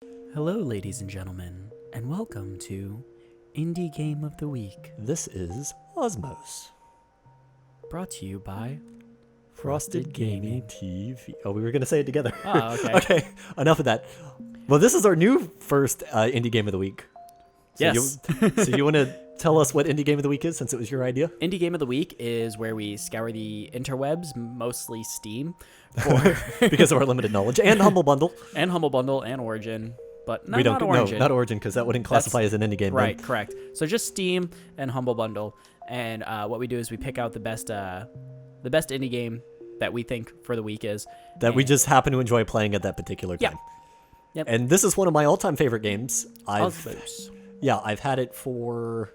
Hello, ladies and gentlemen, and welcome to Indie Game of the Week, This is Osmos. brought to you by Frosted Gaming TV. Oh, we were going to say it together. Oh, okay. Okay, enough of that. Well, this is our new first Indie Game of the Week. So Yes. so you want to tell us what Indie Game of the Week is, since it was your idea? Indie Game of the Week is where we scour the interwebs, mostly Steam, for Because of our limited knowledge. And Humble Bundle. and Humble Bundle and Origin, but We don't not Origin. No, not Origin, because that wouldn't classify as an indie game. Right, Then. correct. So just Steam and Humble Bundle, and what we do is we pick out the best indie game that we think for the week is. That we and- just happen to enjoy playing at that particular Yeah. time. Yep. And this is one of my all-time favorite games. Osmos. Yeah, I've had it for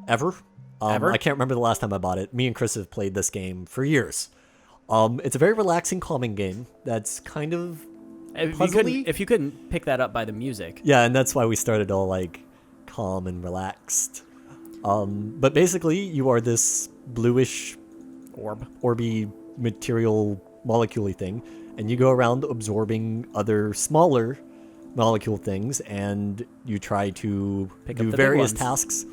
ever. Ever? I can't remember the last time I bought it. Me and Chris have played this game for years. It's a very relaxing, calming game that's kind of puzzly. If you couldn't pick that up by the music. Yeah, and that's why we started all like calm and relaxed. But basically, you are this bluish, orby material molecule thing, and you go around absorbing other smaller molecule things, and you try to Pick do up the big various ones. tasks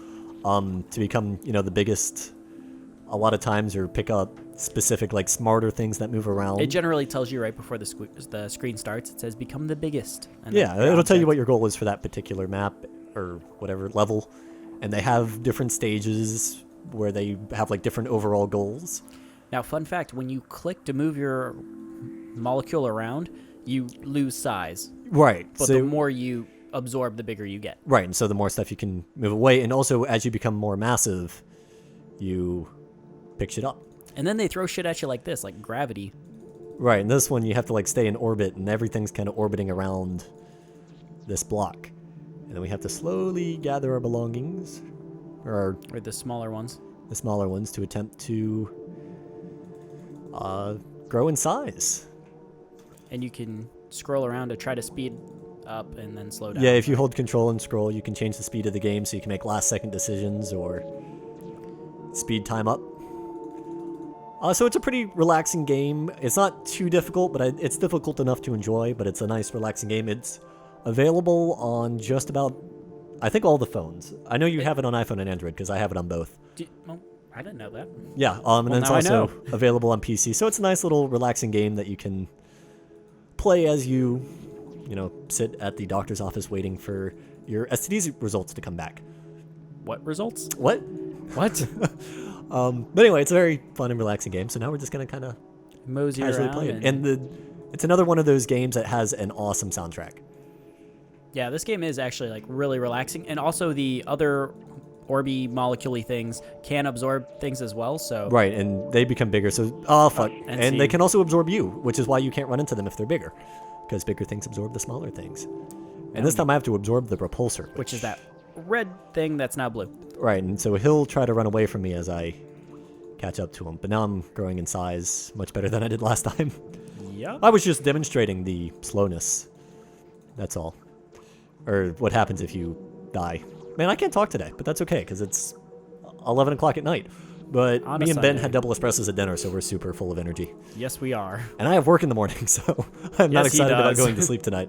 to become, the biggest. A lot of times, or pick up specific, like smarter things that move around. It generally tells you right before the screen starts. It says become the biggest. And Yeah, then it'll tell you object. what your goal is for that particular map or whatever level. And they have different stages where they have like different overall goals. Now, fun fact: when you click to move your molecule around, you lose size. Right. But so, the more you absorb, the bigger you get. right, and so the more stuff you can move away, and also as you become more massive, you pick shit up. And then they throw shit at you like this, like gravity. Right, and this one you have to like stay in orbit, and everything's kind of orbiting around this block. And then we have to slowly gather our belongings, or Or the smaller ones. the smaller ones, to attempt to grow in size. And you can scroll around to try to speed up and then slow down. Yeah, if you hold control and scroll, you can change the speed of the game so you can make last-second decisions or speed time up. So it's a pretty relaxing game. It's not too difficult, but it's difficult enough to enjoy, but it's a nice, relaxing game. It's available on just about, I think, all the phones. I know you have it on iPhone and Android, because I have it on both. Well, I didn't know that. Yeah, and then it's now I also know. available on PC. So it's a nice little relaxing game that you can play as you sit at the doctor's office waiting for your STD results to come back. What results? What? What? But anyway, it's a very fun and relaxing game. So now we're just gonna kind of Mosey casually around. play it, and it's another one of those games that has an awesome soundtrack. Yeah, this game is actually like really relaxing, and also the other orby molecule things can absorb things as well. So Right, and they become bigger. So fuck, and and see- they can also absorb you, which is why you can't run into them if they're bigger, because bigger things absorb the smaller things. And this time I have to absorb the repulsor, which is that red thing that's now blue. Right, and so he'll try to run away from me as I catch up to him. But now I'm growing in size much better than I did last time. Yep. I was just demonstrating the slowness. That's all. Or what happens if you die. Man, I can't talk today, but that's okay, because it's 11 o'clock at night. But On me a and Ben Sunday. had double espressos at dinner, so we're super full of energy. Yes, we are. And I have work in the morning, so I'm not Yes, he excited about does. going to sleep tonight.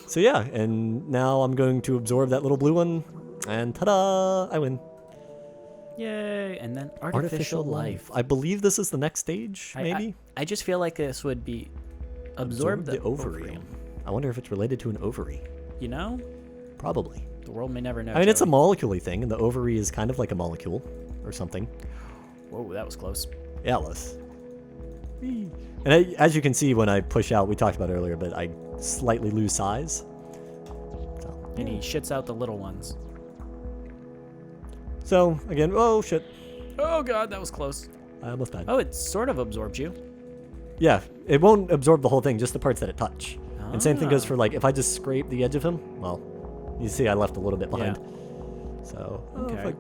So yeah, and now I'm going to absorb that little blue one, and ta-da! I win. Yay! And then artificial life. I believe this is the next stage, maybe? I just feel like this would be absorb the ovary. I wonder if it's related to an ovary. You know, Probably. the world may never know. I mean, it's a Joey. molecule-y thing, and the ovary is kind of like a molecule or something. Whoa, that was close. Yeah, it was. And as you can see when I push out, we talked about it earlier, but I slightly lose size. So, And he shits out the little ones. so again, oh shit, Oh god, that was close. I almost died. Oh, it sort of absorbed you. Yeah, it won't absorb the whole thing, just the parts that it touch. And same thing goes Ah. for, like, if I just scrape the edge of him, well, you see I left a little bit behind. Yeah. So, Okay.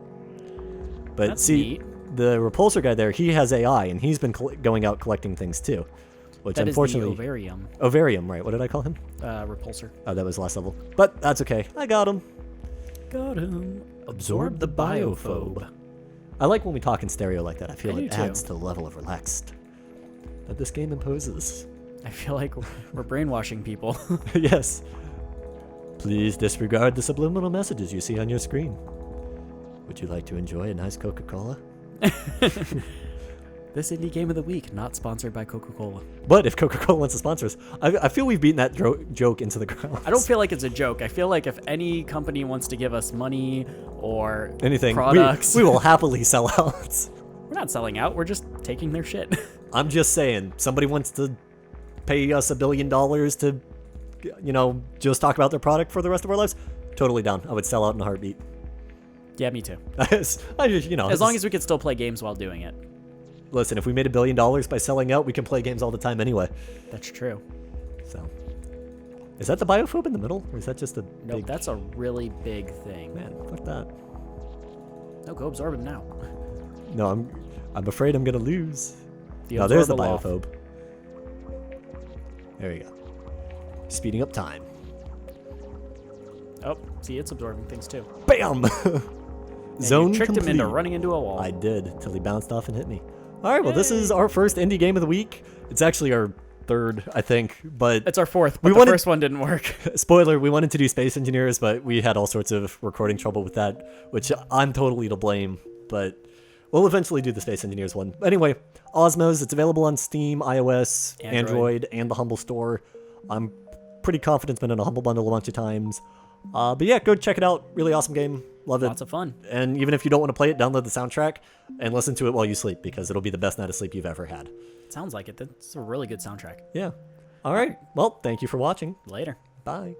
But That's see, neat. the repulsor guy there, he has AI, and he's been going out collecting things too. Which That is unfortunately... the ovarium Ovarium, right. What did I call him? repulsor. Oh, that was last level. But that's okay. I got him. Got him. Absorb the biophobe. I like when we talk in stereo like that. I feel I it do too. adds to the level of relaxed that this game imposes. I feel like we're brainwashing people. Yes. Please disregard the subliminal messages you see on your screen. Would you like to enjoy a nice Coca-Cola? This indie game of the week, not sponsored by Coca-Cola. But if Coca-Cola wants to sponsor us, I feel we've beaten that joke into the ground. I don't feel like it's a joke. I feel like if any company wants to give us money or anything products, we will happily sell out. We're not selling out. We're just taking their shit. I'm just saying, somebody wants to pay us $1 billion to, just talk about their product for the rest of our lives. Totally down. I would sell out in a heartbeat. Yeah, me too. As long as we could still play games while doing it. Listen, if we made $1 billion by selling out, we can play games all the time anyway. That's true. So, is that the biophobe in the middle, or is that just a Nope, big... that's a really big thing. Man, fuck that. No, go absorb him now. No, I'm afraid I'm gonna lose. The No, there's the absorbable biophobe. There you go. Speeding up time. Oh, see, it's absorbing things too. Bam! And Zone you tricked complete. him into running into a wall. I did, till he bounced off and hit me. Alright, well, this is our first indie game of the week. It's actually our third, I think, but... It's our fourth, but the first one didn't work. Spoiler, we wanted to do Space Engineers, but we had all sorts of recording trouble with that, which I'm totally to blame, but we'll eventually do the Space Engineers one. Anyway, Osmos, it's available on Steam, iOS, Android, and the Humble Store. I'm pretty confident it's been in a Humble Bundle a bunch of times. But yeah, go check it out. Really awesome game. Love it. Lots of fun. And even if you don't want to play it, download the soundtrack and listen to it while you sleep, because it'll be the best night of sleep you've ever had. Sounds like it. That's a really good soundtrack. Yeah. All right. Well, thank you for watching. Later. Bye.